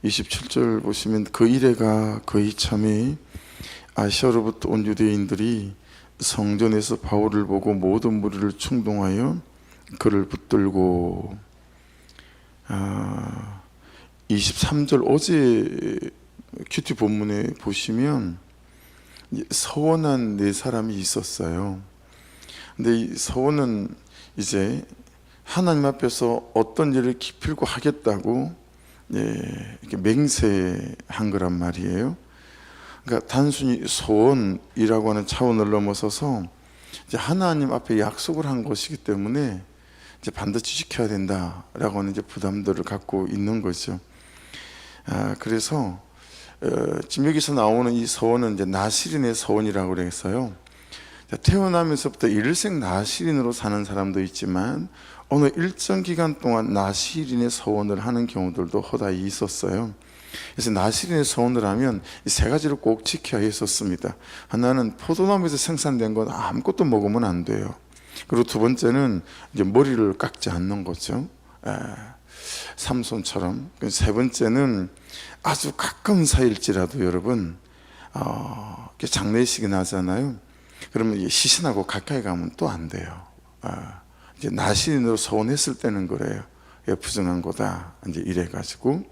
27절 보시면 그 이래가 거의 참에 아시아로부터 온 유대인들이 성전에서 바울을 보고 모든 무리를 충동하여 그를 붙들고 23절 어제 큐티 본문에 보시면 서원한 네 사람이 있었어요. 근데 이 서원은 이제 하나님 앞에서 어떤 일을 기필코 하겠다고 이렇게 맹세한 거란 말이에요. 그러니까 단순히 소원이라고 하는 차원을 넘어서서 이제 하나님 앞에 약속을 한 것이기 때문에 이제 반드시 지켜야 된다라고 하는 이제 부담들을 갖고 있는 거죠. 그래서 지금 여기서 나오는 이 서원은 이제 나시린의 서원이라고 그랬어요. 태어나면서부터 일생 나시린으로 사는 사람도 있지만 어느 일정 기간 동안 나시린의 서원을 하는 경우들도 허다히 있었어요. 그래서 나시린의 서원을 하면 세 가지를 꼭 지켜야 했었습니다. 하나는 포도나무에서 생산된 건 아무것도 먹으면 안 돼요. 그리고 두 번째는 이제 머리를 깎지 않는 거죠. 삼손처럼. 세 번째는 아주 가까운 사이일지라도 여러분 장례식이 나잖아요. 그러면 시신하고 가까이 가면 또 안 돼요. 이제 나시린으로 서원했을 때는 그래요. 부정한 거다. 이제 이래가지고.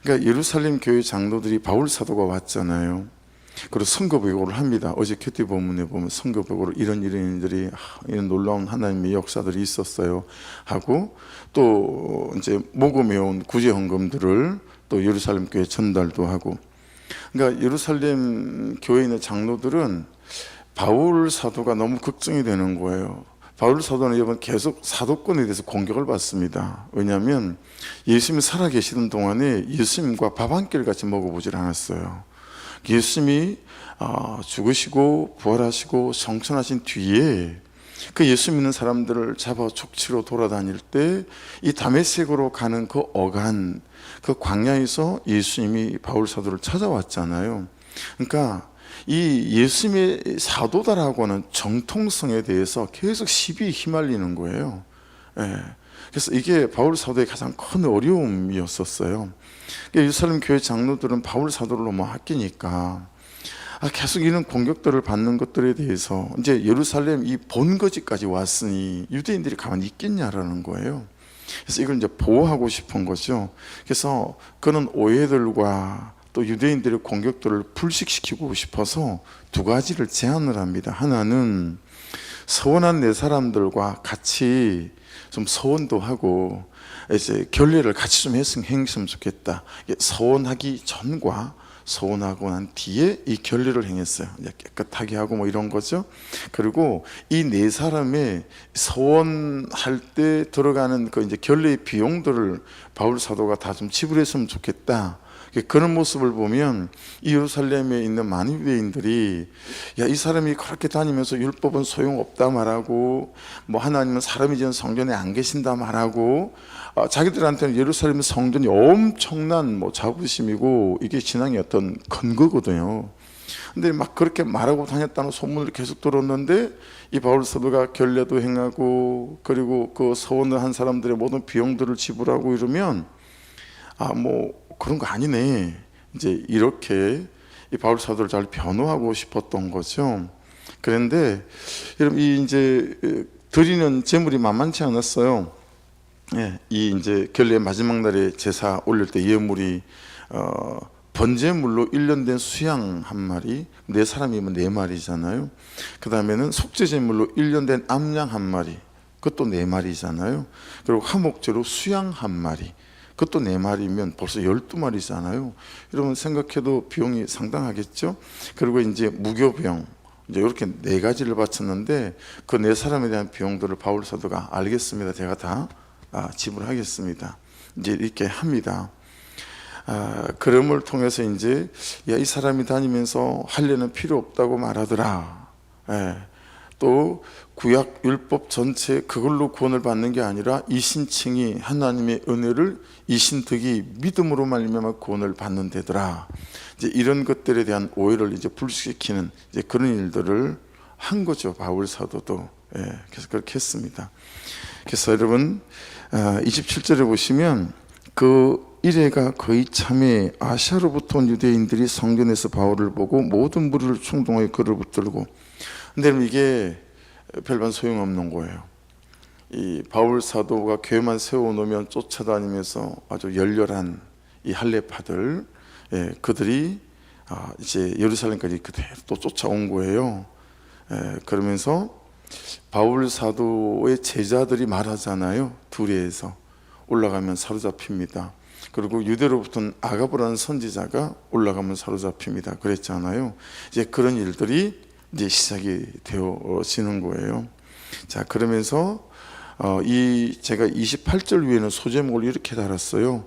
그러니까 예루살렘 교회 장로들이 바울 사도가 왔잖아요. 그리고 선거배고를 합니다. 어제 큐티 본문에 보면 선거배고로 이런 일들이 이런 놀라운 하나님의 역사들이 있었어요 하고 또 이제 모금해 온 구제 헌금들을 또 예루살렘 교회에 전달도 하고. 그러니까 예루살렘 교회에 있는 장로들은 바울 사도가 너무 걱정이 되는 거예요. 바울 사도는 이번 계속 사도권에 대해서 공격을 받습니다. 왜냐하면 예수님이 살아계시던 동안에 예수님과 밥 한 끼를 같이 먹어보질 않았어요. 예수님이 죽으시고 부활하시고 성천하신 뒤에 그 예수 믿는 사람들을 잡아 족치러 돌아다닐 때 이 다메섹으로 가는 그 어간, 그 광야에서 예수님이 바울 사도를 찾아왔잖아요. 그러니까 이 예수님의 사도다라고 하는 정통성에 대해서 계속 시비에 휘말리는 거예요. 그래서 이게 바울 사도의 가장 큰 어려움이었었어요. 예루살렘 교회 장로들은 바울 사도를 너무 아끼니까 계속 이런 공격들을 받는 것들에 대해서 이제 예루살렘 이 본거지까지 왔으니 유대인들이 가만히 있겠냐라는 거예요. 그래서 이걸 이제 보호하고 싶은 거죠. 그래서 그런 오해들과 또 유대인들의 공격들을 불식시키고 싶어서 두 가지를 제안을 합니다. 하나는 서원한 네 사람들과 같이 좀 서원도 하고 이제 결례를 같이 좀 행했으면 좋겠다. 서원하기 전과 서원하고 난 뒤에 이 결례를 행했어요. 이제 깨끗하게 하고 뭐 이런 거죠. 그리고 이 네 사람의 서원할 때 들어가는 그 이제 결례의 비용들을 바울 사도가 다 좀 지불했으면 좋겠다. 그런 모습을 보면 이 예루살렘에 있는 많은 유대인들이 이 사람이 그렇게 다니면서 율법은 소용없다 말하고 뭐 하나님은 사람이 지은 성전에 안 계신다 말하고 자기들한테는 예루살렘 성전이 엄청난 뭐 자부심이고 이게 신앙의 어떤 근거거든요. 근데 막 그렇게 말하고 다녔다는 소문을 계속 들었는데 이 바울 사도가 결례도 행하고 그리고 그 서원을 한 사람들의 모든 비용들을 지불하고 이러면 뭐 그런 거 아니네. 이제 이렇게 이 바울 사도를 잘 변호하고 싶었던 거죠. 그런데 여러분 이 이제 드리는 제물이 만만치 않았어요. 이 이제 결례 마지막 날에 제사 올릴 때 예물이 번제물로 1년 된 수양 한 마리, 네 사람이면 네 마리잖아요. 그 다음에는 속죄제물로 1년 된 암양 한 마리, 그것도 네 마리잖아요. 그리고 화목제로 수양 한 마리, 그것도 네 마리면 벌써 12마리잖아요. 여러분 생각해도 비용이 상당하겠죠. 그리고 이제 무교병, 이제 이렇게 네 가지를 바쳤는데 그 네 사람에 대한 비용들을 바울 사도가 알겠습니다. 제가 다 지불하겠습니다. 이제 이렇게 합니다. 그럼을 통해서 이제 이 사람이 다니면서 할례는 필요 없다고 말하더라. 또 구약 율법 전체 그걸로 구원을 받는 게 아니라 이신칭이 하나님의 은혜를 이신득이 믿음으로 말미암아 구원을 받는 데더라. 이제 이런 것들에 대한 오해를 이제 불식시키는 이제 그런 일들을 한 거죠. 바울 사도도. 그래서 그렇게 했습니다. 그래서 여러분 27절에 보시면 그 이래가 거의 참에 아시아로부터 온 유대인들이 성전에서 바울을 보고 모든 무리를 충동하여 그를 붙들고. 근데 이게 별반 소용없는 거예요. 이 바울 사도가 교회만 세워놓으면 쫓아다니면서 아주 열렬한 이 할례파들, 그들이 이제 예루살렘까지 그대로 또 쫓아온 거예요. 그러면서 바울 사도의 제자들이 말하잖아요. 두레에서 올라가면 사로잡힙니다. 그리고 유대로부터는 아가보라는 선지자가 올라가면 사로잡힙니다. 그랬잖아요. 이제 그런 일들이 이제 시작이 되어지는 거예요. 자, 그러면서 제가 28절 위에는 소제목을 이렇게 달았어요.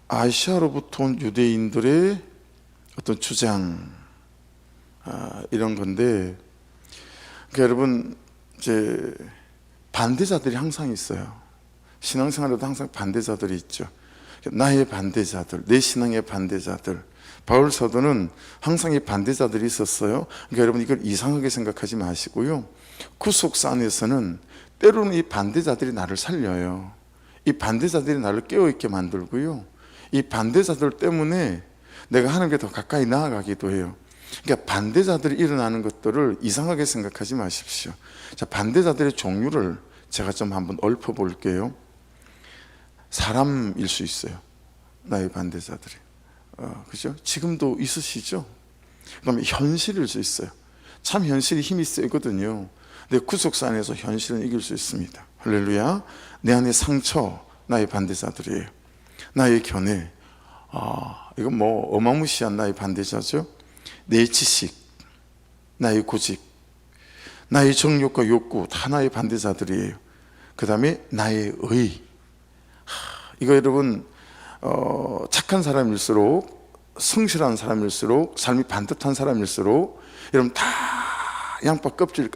아시아로부터 온 유대인들의 어떤 주장, 이런 건데, 그러니까 여러분, 이제 반대자들이 항상 있어요. 신앙생활에도 항상 반대자들이 있죠. 나의 반대자들, 내 신앙의 반대자들. 바울 사도는 항상 이 반대자들이 있었어요. 그러니까 여러분, 이걸 이상하게 생각하지 마시고요. 구속사 안에서는 때로는 이 반대자들이 나를 살려요. 이 반대자들이 나를 깨어있게 만들고요. 이 반대자들 때문에 내가 하나님께 더 가까이 나아가기도 해요. 그러니까 반대자들이 일어나는 것들을 이상하게 생각하지 마십시오. 자, 반대자들의 종류를 제가 좀 한번 읊어볼게요. 사람일 수 있어요. 나의 반대자들이. 그죠? 지금도 있으시죠? 그다음에 현실일 수 있어요. 참 현실이 힘이 세거든요. 근데 구속사 안에서 현실은 이길 수 있습니다. 할렐루야. 내 안의 상처, 나의 반대자들이에요. 나의 견해, 이건 뭐 어마무시한 나의 반대자죠. 내 지식, 나의 고집, 나의 정욕과 욕구, 다 나의 반대자들이에요. 그 다음에 나의 의. 이거 여러분, 착한 사람일수록, 성실한 사람일수록, 삶이 반듯한 사람일수록, 여러분 다 양파 껍질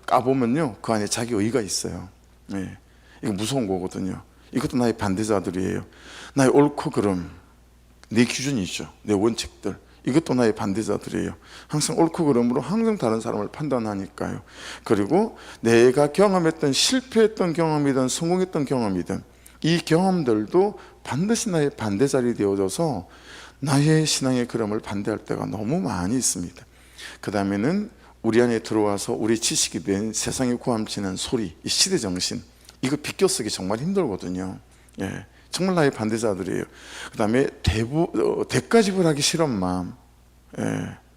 까보면요, 그 안에 자기 의가 있어요. 네. 이거 무서운 거거든요. 이것도 나의 반대자들이에요. 나의 옳고 그름, 내 기준이죠. 내 원칙들, 이것도 나의 반대자들이에요. 항상 옳고 그름으로 항상 다른 사람을 판단하니까요. 그리고 내가 경험했던, 실패했던 경험이든 성공했던 경험이든 이 경험들도 반드시 나의 반대자리 되어져서 나의 신앙의 걸음을 반대할 때가 너무 많이 있습니다. 그 다음에는 우리 안에 들어와서 우리 지식이 된 세상에 고함치는 소리, 이 시대정신, 이거 비껴쓰기 정말 힘들거든요. 예, 정말 나의 반대자들이에요. 그 다음에 대가집을 하기 싫은 마음,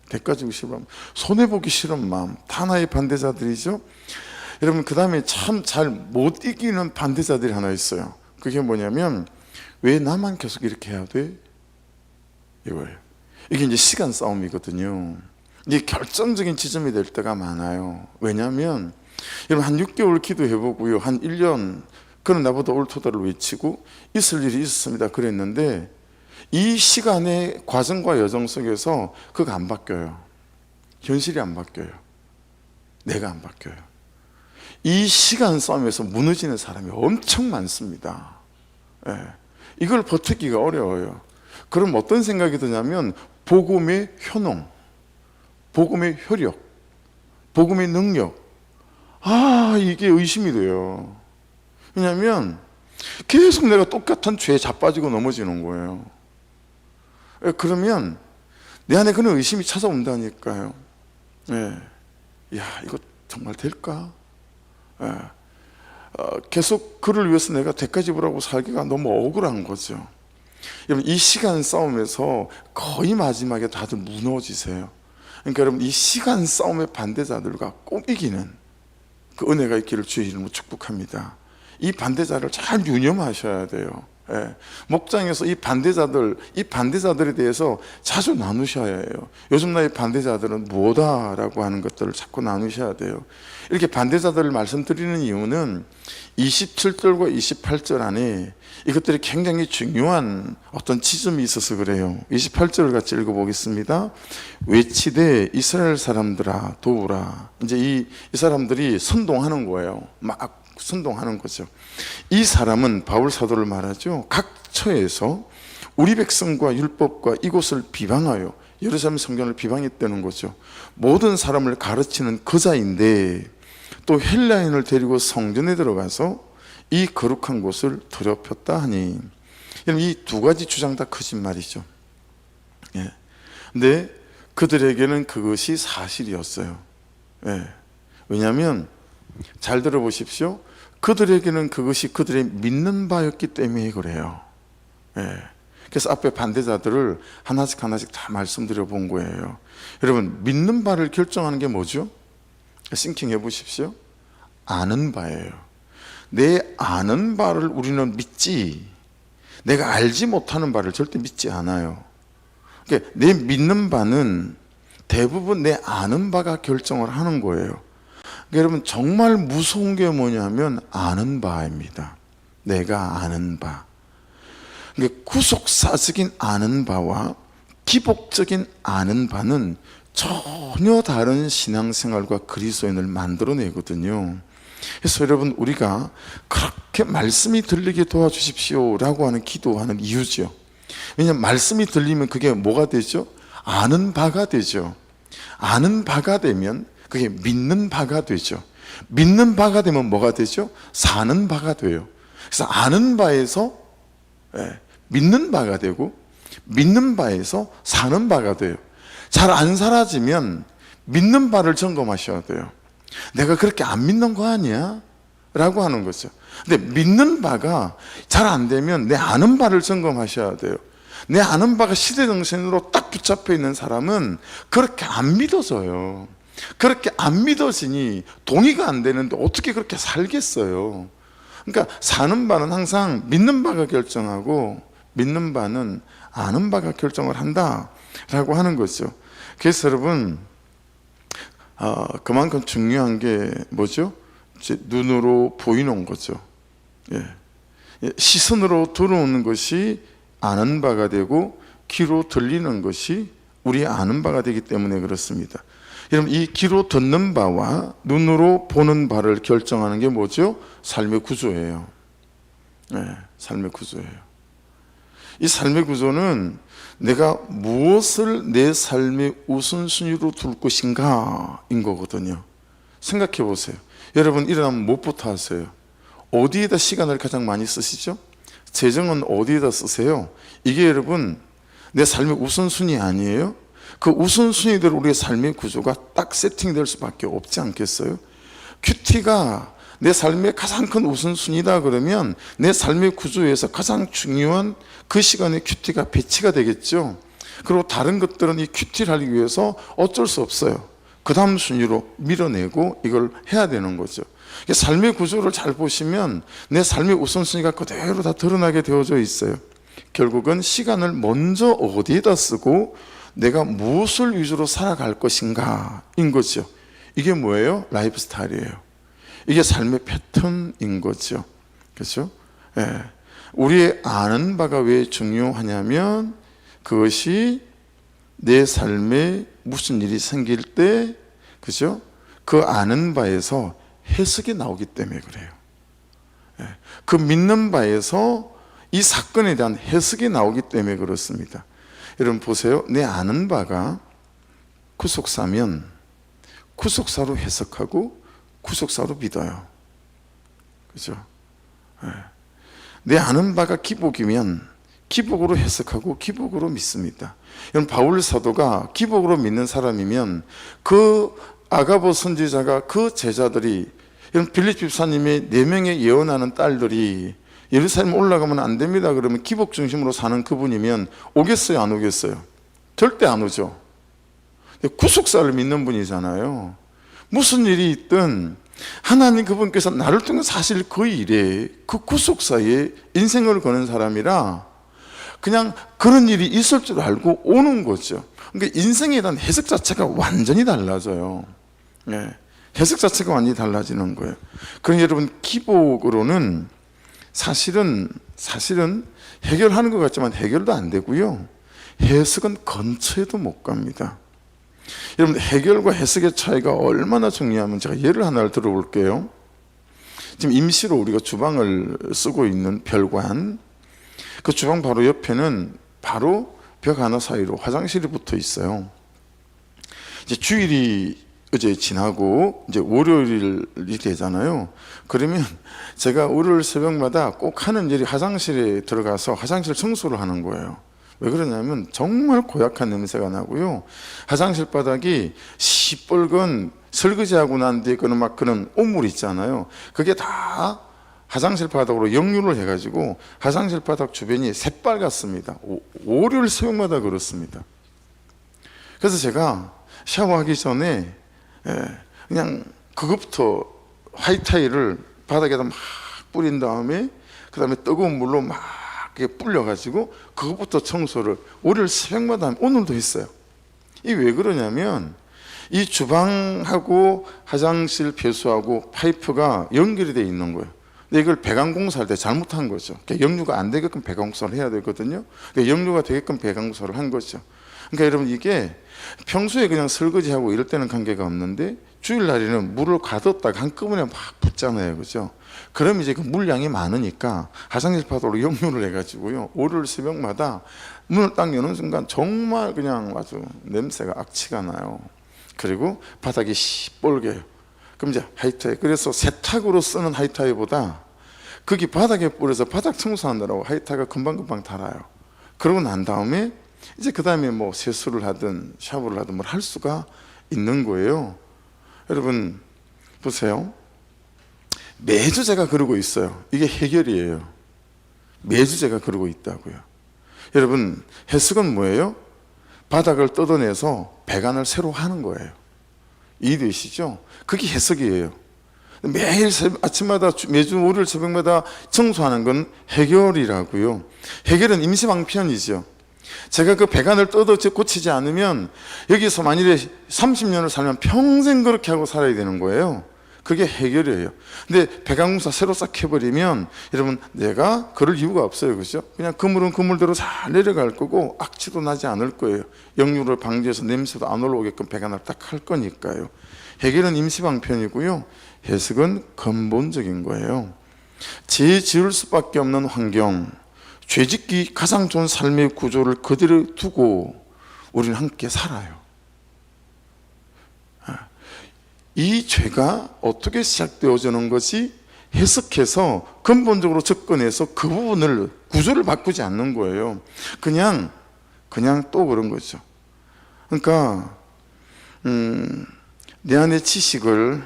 대가지고 싫은 마음, 손해보기 싫은 마음, 다 나의 반대자들이죠. 여러분, 그 다음에 참 잘 못 이기는 반대자들이 하나 있어요. 그게 뭐냐면, 왜 나만 계속 이렇게 해야 돼? 이거예요. 이게 이제 시간 싸움이거든요. 이게 결정적인 지점이 될 때가 많아요. 왜냐하면 여러분, 한 6개월 기도해보고요, 한 1년 그는 나보다 옳도다를 외치고 있을 일이 있었습니다 그랬는데, 이 시간의 과정과 여정 속에서 그거 안 바뀌어요. 현실이 안 바뀌어요. 내가 안 바뀌어요. 이 시간 싸움에서 무너지는 사람이 엄청 많습니다. 이걸 버티기가 어려워요. 그럼 어떤 생각이 드냐면, 복음의 효능, 복음의 효력, 복음의 능력, 이게 의심이 돼요. 왜냐하면 계속 내가 똑같은 죄에 자빠지고 넘어지는 거예요. 그러면 내 안에 그런 의심이 찾아온다니까요. 야, 이거 정말 될까? 계속 그를 위해서 내가 대가 지불하고 살기가 너무 억울한 거죠. 여러분, 이 시간 싸움에서 거의 마지막에 다들 무너지세요. 그러니까 여러분, 이 시간 싸움의 반대자들과 꼭 이기는 그 은혜가 있기를 주의 이름으로 축복합니다. 이 반대자를 잘 유념하셔야 돼요. 목장에서 이 반대자들에 대해서 자주 나누셔야 해요. 요즘 나의 반대자들은 뭐다라고 하는 것들을 자꾸 나누셔야 돼요. 이렇게 반대자들을 말씀드리는 이유는 27절과 28절 안에 이것들이 굉장히 중요한 어떤 지점이 있어서 그래요. 28절을 같이 읽어보겠습니다. 외치되 이스라엘 사람들아 도우라. 이제 이 사람들이 선동하는 거예요. 막 선동하는 거죠. 이 사람은, 바울 사도를 말하죠, 각 처에서 우리 백성과 율법과 이곳을 비방하여 예루살렘 성전을 비방했다는 거죠. 모든 사람을 가르치는 거자인데 또 헬라인을 데리고 성전에 들어가서 이 거룩한 곳을 더럽혔다 하니, 여러분, 이 두 가지 주장 다 거짓말이죠. 예. 근데 그들에게는 그것이 사실이었어요. 예. 왜냐하면 잘 들어보십시오. 그들에게는 그것이 그들의 믿는 바였기 때문에 그래요. 예. 그래서 앞에 반대자들을 하나씩 하나씩 다 말씀드려 본 거예요. 여러분, 믿는 바를 결정하는 게 뭐죠? 싱킹 해보십시오. 아는 바예요. 내 아는 바를 우리는 믿지, 내가 알지 못하는 바를 절대 믿지 않아요. 그러니까 내 믿는 바는 대부분 내 아는 바가 결정을 하는 거예요. 그러니까 여러분, 정말 무서운 게 뭐냐면 아는 바입니다. 내가 아는 바. 그러니까 구속사적인 아는 바와 기복적인 아는 바는 전혀 다른 신앙생활과 그리스도인을 만들어내거든요. 그래서 여러분, 우리가 그렇게 말씀이 들리게 도와주십시오 라고 하는 기도하는 이유죠. 왜냐하면 말씀이 들리면 그게 뭐가 되죠? 아는 바가 되죠. 아는 바가 되면 그게 믿는 바가 되죠. 믿는 바가 되면 뭐가 되죠? 사는 바가 돼요. 그래서 아는 바에서 믿는 바가 되고, 믿는 바에서 사는 바가 돼요. 잘 안 사라지면 믿는 바를 점검하셔야 돼요. 내가 그렇게 안 믿는 거 아니야? 라고 하는 거죠. 근데 믿는 바가 잘 안 되면 내 아는 바를 점검하셔야 돼요. 내 아는 바가 시대정신으로 딱 붙잡혀 있는 사람은 그렇게 안 믿어져요. 그렇게 안 믿어지니 동의가 안 되는데 어떻게 그렇게 살겠어요? 그러니까 사는 바는 항상 믿는 바가 결정하고, 믿는 바는 아는 바가 결정을 한다라고 하는 거죠. 그래서 여러분, 그만큼 중요한 게 뭐죠? 이제 눈으로 보이는 거죠. 시선으로 들어오는 것이 아는 바가 되고, 귀로 들리는 것이 우리의 아는 바가 되기 때문에 그렇습니다. 여러분, 이 귀로 듣는 바와 눈으로 보는 바를 결정하는 게 뭐죠? 삶의 구조예요. 삶의 구조예요. 이 삶의 구조는 내가 무엇을 내 삶의 우선순위로 둘 것인가 인 거거든요. 생각해 보세요. 여러분, 일어나면 무엇부터 하세요? 어디에다 시간을 가장 많이 쓰시죠? 재정은 어디에다 쓰세요? 이게 여러분, 내 삶의 우선순위 아니에요? 그 우선순위대로 우리의 삶의 구조가 딱 세팅될 수밖에 없지 않겠어요? 큐티가 내 삶의 가장 큰 우선순위다 그러면 내 삶의 구조에서 가장 중요한 그 시간에 큐티가 배치가 되겠죠. 그리고 다른 것들은 이 큐티를 하기 위해서 어쩔 수 없어요. 그 다음 순위로 밀어내고 이걸 해야 되는 거죠. 삶의 구조를 잘 보시면 내 삶의 우선순위가 그대로 다 드러나게 되어져 있어요. 결국은 시간을 먼저 어디에다 쓰고 내가 무엇을 위주로 살아갈 것인가 인 거죠. 이게 뭐예요? 라이프 스타일이에요. 이게 삶의 패턴인 거죠. 그렇죠? 우리의 아는 바가 왜 중요하냐면 그것이 내 삶에 무슨 일이 생길 때, 그죠? 그 아는 바에서 해석이 나오기 때문에 그래요. 그 믿는 바에서 이 사건에 대한 해석이 나오기 때문에 그렇습니다. 여러분 보세요. 내 아는 바가 구속사면 구속사로 해석하고 구속사로 믿어요. 그죠? 내 아는 바가 기복이면 기복으로 해석하고 기복으로 믿습니다. 여러분, 바울 사도가 기복으로 믿는 사람이면 그 아가보 선지자가 그 제자들이, 여러분 빌립 집사님의 4명의 예언하는 딸들이 예루살렘 올라가면 안 됩니다 그러면 기복 중심으로 사는 그분이면 오겠어요, 안 오겠어요? 절대 안 오죠. 구속사를 믿는 분이잖아요. 무슨 일이 있든 하나님 그분께서 나를 통해 사실 그 일에, 그 구속사에 인생을 거는 사람이라 그냥 그런 일이 있을 줄 알고 오는 거죠. 그러니까 인생에 대한 해석 자체가 완전히 달라져요. 해석 자체가 완전히 달라지는 거예요. 그러니 여러분, 기복으로는 사실은 해결하는 것 같지만 해결도 안 되고요, 해석은 근처에도 못 갑니다. 여러분, 해결과 해석의 차이가 얼마나 중요하면 제가 예를 하나를 들어볼게요. 지금 임시로 우리가 주방을 쓰고 있는 별관, 그 주방 바로 옆에는 바로 벽 하나 사이로 화장실이 붙어 있어요. 이제 주일이 어제 지나고 이제 월요일이 되잖아요. 그러면 제가 월요일 새벽마다 꼭 하는 일이 화장실에 들어가서 화장실 청소를 하는 거예요. 왜 그러냐면 정말 고약한 냄새가 나고요. 화장실 바닥이 시뻘건 설거지하고 난 뒤에 그런 오물 있잖아요. 그게 다 화장실 바닥으로 역류를 해가지고 화장실 바닥 주변이 새빨갛습니다. 월요일 새벽마다 그렇습니다. 그래서 제가 샤워하기 전에 그냥 그것부터 화이타일을 바닥에다 막 뿌린 다음에 그 다음에 뜨거운 물로 막 불려가지고 그것부터 청소를 월요일 새벽마다 하면 오늘도 했어요. 이 왜 그러냐면 이 주방하고 화장실 배수하고 파이프가 연결이 되어 있는 거예요. 근데 이걸 배관공사할 때 잘못한 거죠. 그러니까 역류가 안 되게끔 배관공사를 해야 되거든요. 그러니까 역류가 되게끔 배관공사를 한 거죠. 그러니까 여러분 이게 평소에 그냥 설거지하고 이럴 때는 관계가 없는데 주일날에는 물을 가뒀다가 한꺼번에 막 붓잖아요. 그죠? 그럼 이제 그 물량이 많으니까 화장실 파도로 역류를 해가지고요. 월요일 새벽마다 문을 딱 여는 순간 정말 그냥 아주 냄새가 악취가 나요. 그리고 바닥이 시뻘개요. 그럼 이제 하이타이, 그래서 세탁으로 쓰는 하이타이보다 거기 바닥에 뿌려서 바닥 청소하느라고 하이타이가 금방금방 닳아요. 그러고 난 다음에 이제 그 다음에 뭐 세수를 하든 샤워를 하든 뭘 할 수가 있는 거예요. 여러분 보세요. 매주 제가 그러고 있어요. 이게 해결이에요. 매주 제가 그러고 있다고요. 여러분 해석은 뭐예요? 바닥을 뜯어내서 배관을 새로 하는 거예요. 이해되시죠? 그게 해석이에요. 매일 아침마다 매주 월요일 새벽마다 청소하는 건 해결이라고요. 해결은 임시방편이죠. 제가 그 배관을 뜯어 고치지 않으면 여기서 만일에 30년을 살면 평생 그렇게 하고 살아야 되는 거예요. 그게 해결이에요. 근데 배관공사 새로 싹 해버리면 여러분 내가 그럴 이유가 없어요. 그죠? 그냥 그물은 그물대로 잘 내려갈 거고 악취도 나지 않을 거예요. 역류를 방지해서 냄새도 안 올라오게끔 배관을 딱 할 거니까요. 해결은 임시방편이고요. 해석은 근본적인 거예요. 죄 지을 수밖에 없는 환경, 죄 짓기 가장 좋은 삶의 구조를 그대로 두고 우리는 함께 살아요. 이 죄가 어떻게 시작되어지는 것이 해석해서 근본적으로 접근해서 그 부분을 구조를 바꾸지 않는 거예요. 그냥 또 그런 거죠. 그러니까 내 안의 지식을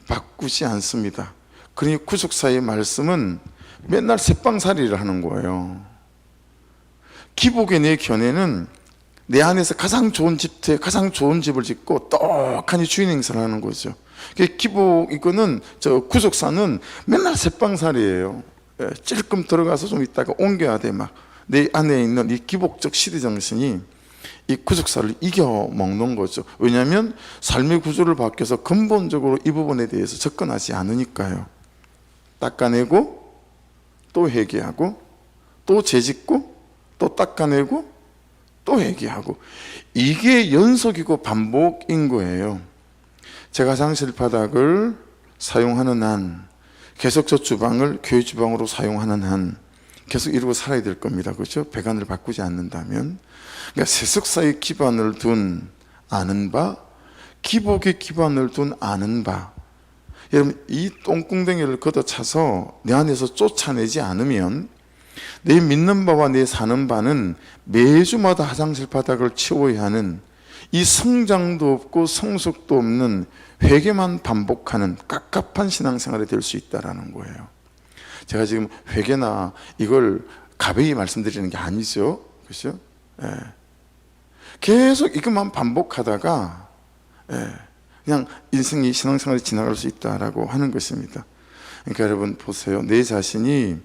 바꾸지 않습니다. 그러니 구속사의 말씀은 맨날 새빵살이를 하는 거예요. 기복의 내 견해는 내 안에서 가장 좋은 집터에 가장 좋은 집을 짓고 떡하니 주인 행세를 하는 거죠. 기복 이거는 저 구속사는 맨날 새빵살이에요. 찔끔 들어가서 좀 있다가 옮겨야 돼. 막 내 안에 있는 이 기복적 시대 정신이 이 구속사를 이겨 먹는 거죠. 왜냐하면 삶의 구조를 바뀌어서 근본적으로 이 부분에 대해서 접근하지 않으니까요. 닦아내고 또 회개하고 또 재짓고 또 닦아내고 또 회개하고, 이게 연속이고 반복인 거예요. 제가 화장실 바닥을 사용하는 한, 계속 저 주방을 교회 주방으로 사용하는 한 계속 이러고 살아야 될 겁니다. 그렇죠? 배관을 바꾸지 않는다면. 그러니까 세속사의 기반을 둔 아는 바, 기복의 기반을 둔 아는 바. 여러분 이 똥궁댕이를 걷어차서 내 안에서 쫓아내지 않으면 내 믿는 바와 내 사는 바는 매주마다 화장실 바닥을 치워야 하는, 이 성장도 없고 성숙도 없는 회개만 반복하는 깝깝한 신앙생활이 될 수 있다는 거예요. 제가 지금 회개나 이걸 가벼이 말씀드리는 게 아니죠. 그렇죠? 예. 계속 이것만 반복하다가 그냥 인생이 신앙생활이 지나갈 수 있다라고 하는 것입니다. 그러니까 여러분 보세요. 내 자신이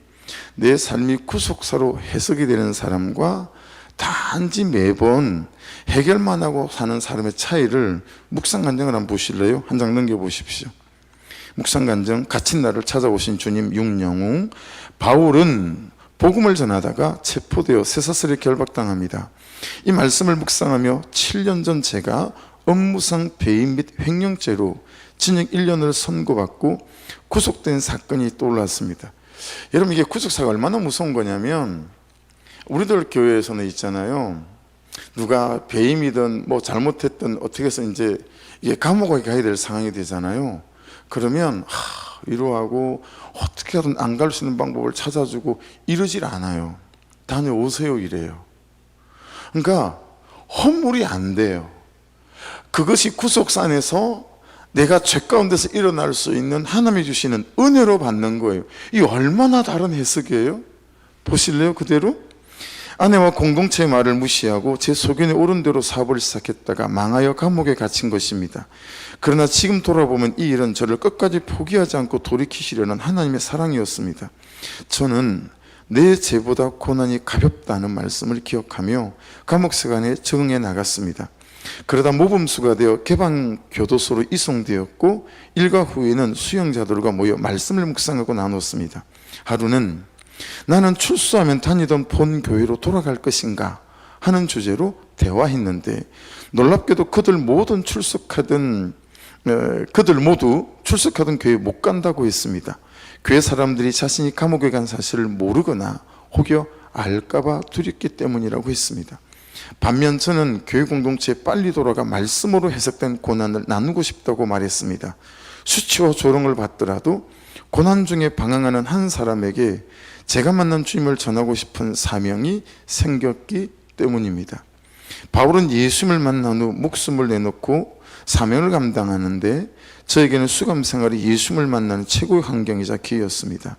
내 삶이 구속사로 해석이 되는 사람과 단지 매번 해결만 하고 사는 사람의 차이를 묵상간증을 한번 보실래요? 한 장 넘겨보십시오. 묵상간증. 갇힌 나를 찾아오신 주님 육영웅. 바울은 복음을 전하다가 체포되어 쇠사슬에 결박당합니다. 이 말씀을 묵상하며 7년 전 제가 업무상 배임 및 횡령죄로 징역 1년을 선고받고 구속된 사건이 떠올랐습니다. 여러분 이게 구속사가 얼마나 무서운 거냐면, 우리들 교회에서는 있잖아요, 누가 배임이든 뭐 잘못했든 어떻게 해서 이제 이게 감옥에 가야 될 상황이 되잖아요. 그러면 위로하고 어떻게 하든 안 갈 수 있는 방법을 찾아주고 이러질 않아요. 다녀오세요 이래요. 그러니까 허물이 안 돼요. 그것이 구속산에서 내가 죄 가운데서 일어날 수 있는 하나님이 주시는 은혜로 받는 거예요. 이 얼마나 다른 해석이에요? 보실래요? 그대로? 아내와 공동체의 말을 무시하고 제 소견에 오른 대로 사업을 시작했다가 망하여 감옥에 갇힌 것입니다. 그러나 지금 돌아보면 이 일은 저를 끝까지 포기하지 않고 돌이키시려는 하나님의 사랑이었습니다. 저는 내 죄보다 고난이 가볍다는 말씀을 기억하며 감옥 세관에 적응해 나갔습니다. 그러다 모범수가 되어 개방교도소로 이송되었고 일과 후에는 수용자들과 모여 말씀을 묵상하고 나눴습니다. 하루는 나는 출소하면 다니던 본교회로 돌아갈 것인가 하는 주제로 대화했는데 놀랍게도 그들 모두 출석하던 교회에 못 간다고 했습니다. 교회 사람들이 자신이 감옥에 간 사실을 모르거나 혹여 알까봐 두렵기 때문이라고 했습니다. 반면 저는 교회 공동체에 빨리 돌아가 말씀으로 해석된 고난을 나누고 싶다고 말했습니다. 수치와 조롱을 받더라도 고난 중에 방황하는 한 사람에게 제가 만난 주님을 전하고 싶은 사명이 생겼기 때문입니다. 바울은 예수님을 만난 후 목숨을 내놓고 사명을 감당하는데 저에게는 수감 생활이 예수님을 만나는 최고의 환경이자 기회였습니다.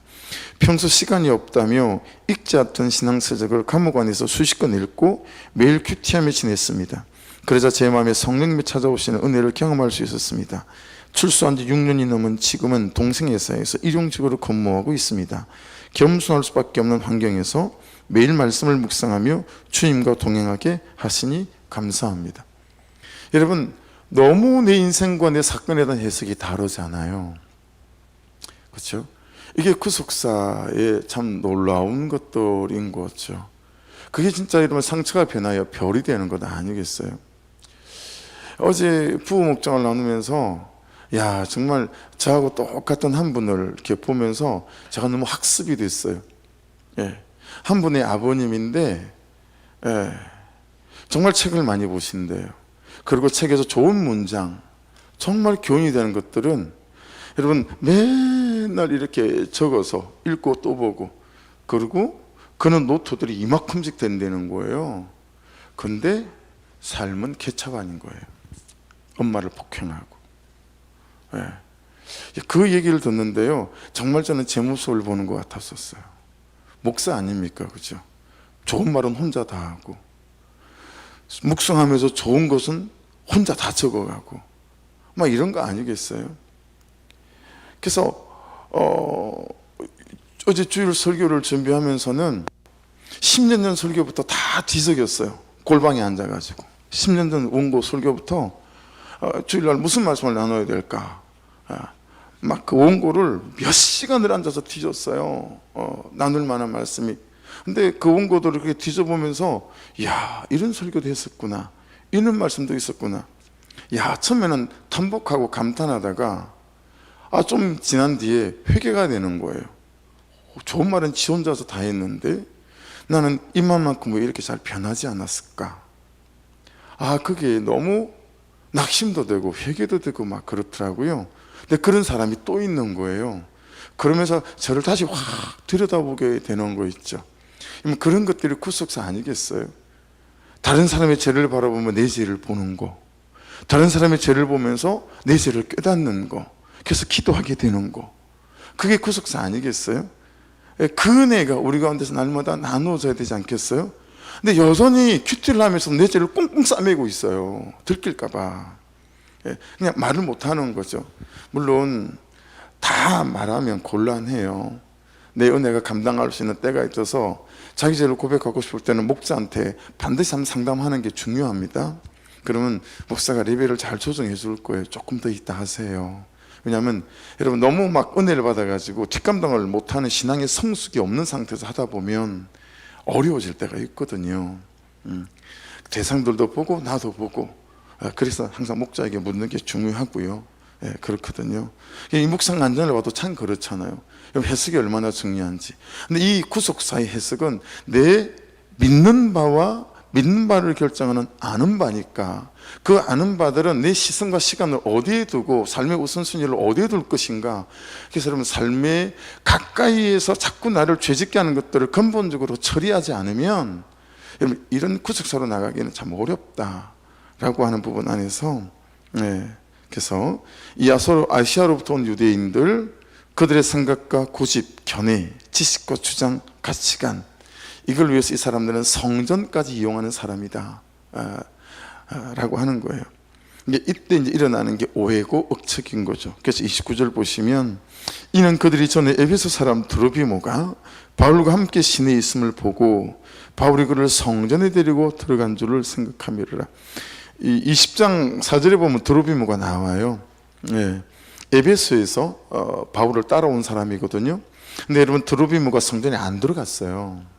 평소 시간이 없다며 읽지 않던 신앙서적을 감옥 안에서 수십 권 읽고 매일 큐티하며 지냈습니다. 그러자 제 마음에 성령님이 찾아오시는 은혜를 경험할 수 있었습니다. 출소한 지 6년이 넘은 지금은 동생회사에서 일용직으로 근무하고 있습니다. 겸손할 수밖에 없는 환경에서 매일 말씀을 묵상하며 주님과 동행하게 하시니 감사합니다. 여러분, 너무 내 인생과 내 사건에 대한 해석이 다르잖아요. 그렇죠? 이게 구속사의 참 놀라운 것들인 거죠. 그게 진짜 이러면 상처가 변하여 별이 되는 것 아니겠어요? 어제 부부 목장을 나누면서 정말 저하고 똑같은 한 분을 이렇게 보면서 제가 너무 학습이 됐어요. 한 분의 아버님인데 정말 책을 많이 보신대요. 그리고 책에서 좋은 문장, 정말 교훈이 되는 것들은 여러분 맨날 이렇게 적어서 읽고 또 보고, 그리고 그는 노트들이 이만큼씩 된다는 거예요. 근데 삶은 개차가 아닌 거예요. 엄마를 폭행하고. 그 얘기를 듣는데요, 정말 저는 제 모습을 보는 것 같았었어요. 목사 아닙니까? 그죠? 좋은 말은 혼자 다 하고, 묵상하면서 좋은 것은 혼자 다 적어가고, 막 이런 거 아니겠어요? 그래서 어제 주일 설교를 준비하면서는 10년 전 설교부터 다 뒤적였어요. 골방에 앉아가지고 10년 전 원고 설교부터 주일날 무슨 말씀을 나눠야 될까, 막 그 원고를 몇 시간을 앉아서 뒤졌어요. 나눌 만한 말씀이. 근데 그 원고들을 그렇게 뒤져보면서 이런 설교도 했었구나, 이런 말씀도 있었구나. 처음에는 탐복하고 감탄하다가 좀 지난 뒤에 회개가 되는 거예요. 좋은 말은 지 혼자서 다 했는데 나는 이만큼 왜 이렇게 잘 변하지 않았을까? 그게 너무 낙심도 되고 회개도 되고 막 그렇더라고요. 근데 그런 사람이 또 있는 거예요. 그러면서 저를 다시 확 들여다보게 되는 거 있죠. 그런 것들이 구속사 아니겠어요? 다른 사람의 죄를 바라보면 내 죄를 보는 거, 다른 사람의 죄를 보면서 내 죄를 깨닫는 거, 그래서 기도하게 되는 거, 그게 구속사 아니겠어요? 그 은혜가 우리 가운데서 날마다 나누어져야 되지 않겠어요? 근데 여전히 큐티를 하면서 내 죄를 꽁꽁 싸매고 있어요. 들킬까 봐. 그냥 말을 못하는 거죠. 물론 다 말하면 곤란해요. 내 은혜가 감당할 수 있는 때가 있어서 자기 죄를 고백하고 싶을 때는 목사한테 반드시 한번 상담하는 게 중요합니다. 그러면 목사가 레벨을 잘 조정해 줄 거예요. 조금 더 있다 하세요. 왜냐하면 여러분 너무 막 은혜를 받아가지고 뒷감당을 못하는 신앙의 성숙이 없는 상태에서 하다 보면 어려워질 때가 있거든요. 대상들도 보고 나도 보고, 그래서 항상 목자에게 묻는 게 중요하고요. 그렇거든요. 이 묵상 안전을 봐도 참 그렇잖아요. 해석이 얼마나 중요한지. 근데 이 구속사의 해석은 내 믿는 바와 믿는 바를 결정하는 아는 바니까 그 아는 바들은 내 시선과 시간을 어디에 두고 삶의 우선순위를 어디에 둘 것인가. 그래서 여러분 삶의 가까이에서 자꾸 나를 죄짓게 하는 것들을 근본적으로 처리하지 않으면 여러분 이런 구속사로 나가기는 참 어렵다라고 하는 부분 안에서 그래서 이 아시아로부터 온 유대인들 그들의 생각과 고집, 견해, 지식과 주장, 가치관 이걸 위해서 이 사람들은 성전까지 이용하는 사람이다 라고 하는 거예요. 이때 이제 일어나는 게 오해고 억측인 거죠. 그래서 29절 보시면 이는 그들이 전에 에베소 사람 드로비모가 바울과 함께 시내에 있음을 보고 바울이 그를 성전에 데리고 들어간 줄을 생각하미르라. 이 20장 4절에 보면 드로비모가 나와요. 에베소에서 바울을 따라온 사람이거든요. 근데 여러분 드로비모가 성전에 안 들어갔어요.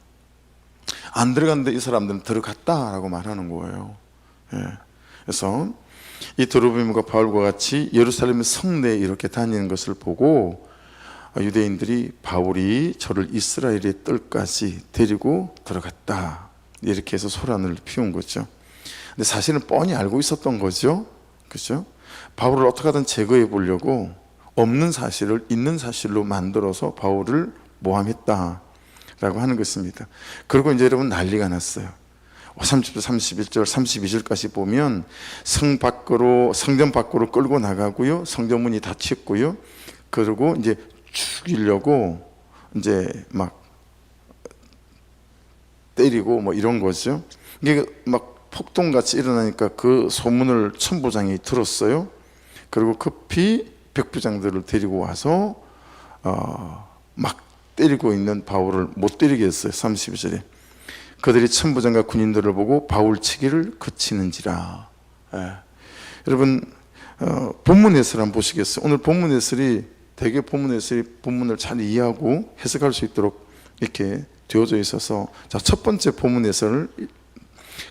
안 들어갔는데 이 사람들은 들어갔다라고 말하는 거예요. 그래서 이 드로비모가 바울과 같이 예루살렘 성내에 이렇게 다니는 것을 보고 유대인들이 바울이 저를 이스라엘의 뜰까지 데리고 들어갔다 이렇게 해서 소란을 피운 거죠. 근데 사실은 뻔히 알고 있었던 거죠. 그렇죠? 바울을 어떻게 하든 제거해 보려고 없는 사실을 있는 사실로 만들어서 바울을 모함했다 라고 하는 것입니다. 그리고 이제 여러분 난리가 났어요. 30절, 31절, 32절까지 보면 성전 밖으로 끌고 나가고요. 성전문이 닫혔고요. 그리고 이제 죽이려고 이제 막 때리고 뭐 이런 거죠. 이게 막 폭동같이 일어나니까 그 소문을 천부장이 들었어요. 그리고 급히 백부장들을 데리고 와서 막 때리고 있는 바울을 못 때리게 했어요. 32절에 그들이 천부장과 군인들을 보고 바울 치기를 그치는지라. 여러분 본문 해설 한번 보시겠어요? 오늘 본문 해설이 대개 본문 해설이 본문을 잘 이해하고 해석할 수 있도록 이렇게 되어져 있어서 자, 첫 번째 본문 해설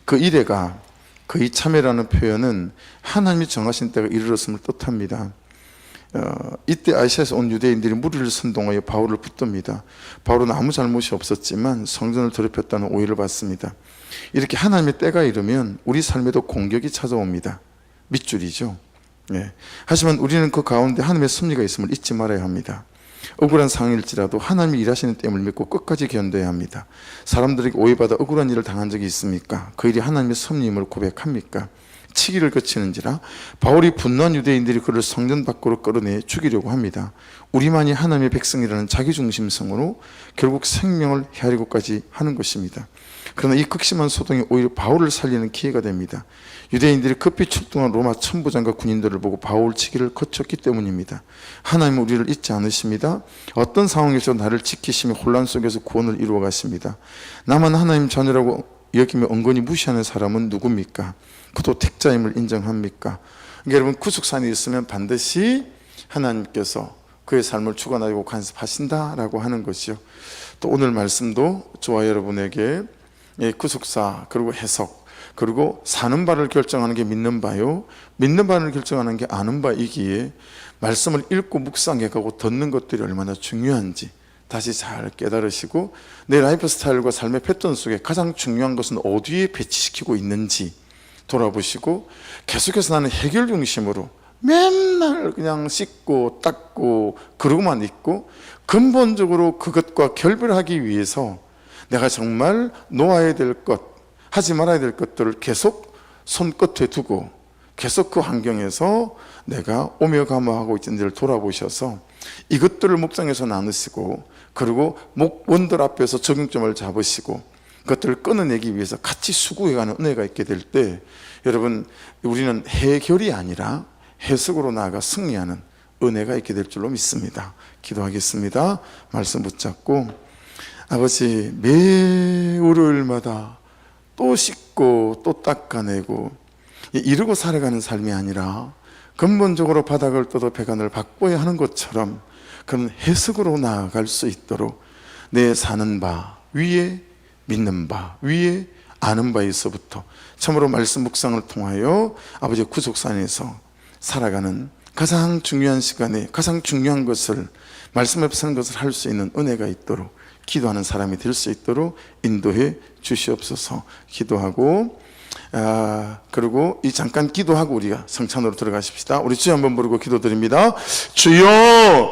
그 이래가 그의 참회라는 표현은 하나님이 정하신 때가 이르렀음을 뜻합니다. 이때 아시아에서 온 유대인들이 무리를 선동하여 바울을 붙듭니다. 바울은 아무 잘못이 없었지만 성전을 더럽혔다는 오해를 받습니다. 이렇게 하나님의 때가 이르면 우리 삶에도 공격이 찾아옵니다. 밑줄이죠. 하지만 우리는 그 가운데 하나님의 섭리가 있음을 잊지 말아야 합니다. 억울한 상황일지라도 하나님이 일하시는 땜을 믿고 끝까지 견뎌야 합니다. 사람들에게 오해받아 억울한 일을 당한 적이 있습니까? 그 일이 하나님의 섭리임을 고백합니까? 치기를 거치는지라 바울이 분노한 유대인들이 그를 성전 밖으로 끌어내 죽이려고 합니다. 우리만이 하나님의 백성이라는 자기중심성으로 결국 생명을 헤아리고까지 하는 것입니다. 그러나 이 극심한 소동이 오히려 바울을 살리는 기회가 됩니다. 유대인들이 급히 출동한 로마 천부장과 군인들을 보고 바울 치기를 거쳤기 때문입니다. 하나님은 우리를 잊지 않으십니다. 어떤 상황에서 나를 지키시며 혼란 속에서 구원을 이루어 가십니다. 나만 하나님 자녀라고 여기며 은근히 무시하는 사람은 누굽니까? 그도 택자임을 인정합니까? 그러니까 여러분 구속산이 있으면 반드시 하나님께서 그의 삶을 주관하고 간섭하신다라고 하는 것이요. 또 오늘 말씀도 저와 여러분에게 구속사 그리고 해석 그리고 사는 바를 결정하는 게 믿는 바요, 믿는 바를 결정하는 게 아는 바이기에 말씀을 읽고 묵상해가고 듣는 것들이 얼마나 중요한지 다시 잘 깨달으시고 내 라이프 스타일과 삶의 패턴 속에 가장 중요한 것은 어디에 배치시키고 있는지 돌아보시고 계속해서 나는 해결 중심으로 맨날 그냥 씻고 닦고 그러고만 있고 근본적으로 그것과 결별하기 위해서 내가 정말 놓아야 될 것, 하지 말아야 될 것들을 계속 손끝에 두고 계속 그 환경에서 내가 오며 가며 하고 있는지를 돌아보셔서 이것들을 묵상해서 나누시고 그리고 원들 앞에서 적용점을 잡으시고 그것들을 끊어내기 위해서 같이 수고해가는 은혜가 있게 될 때 여러분 우리는 해결이 아니라 해석으로 나아가 승리하는 은혜가 있게 될 줄로 믿습니다. 기도하겠습니다. 말씀 붙잡고 아버지 매 월요일마다 또 씻고 또 닦아내고 이러고 살아가는 삶이 아니라 근본적으로 바닥을 떠도 배관을 바꿔야 하는 것처럼 그런 해석으로 나아갈 수 있도록 내 사는 바 위에 믿는 바 위에 아는 바에서부터 참으로 말씀 묵상을 통하여 아버지의 구속산에서 살아가는 가장 중요한 시간에 가장 중요한 것을 말씀 앞에 서는 것을 할 수 있는 은혜가 있도록 기도하는 사람이 될 수 있도록 인도해 주시옵소서. 기도하고 그리고 이 잠깐 기도하고 우리가 성찬으로 들어가십시다. 우리 주여 한번 부르고 기도드립니다. 주여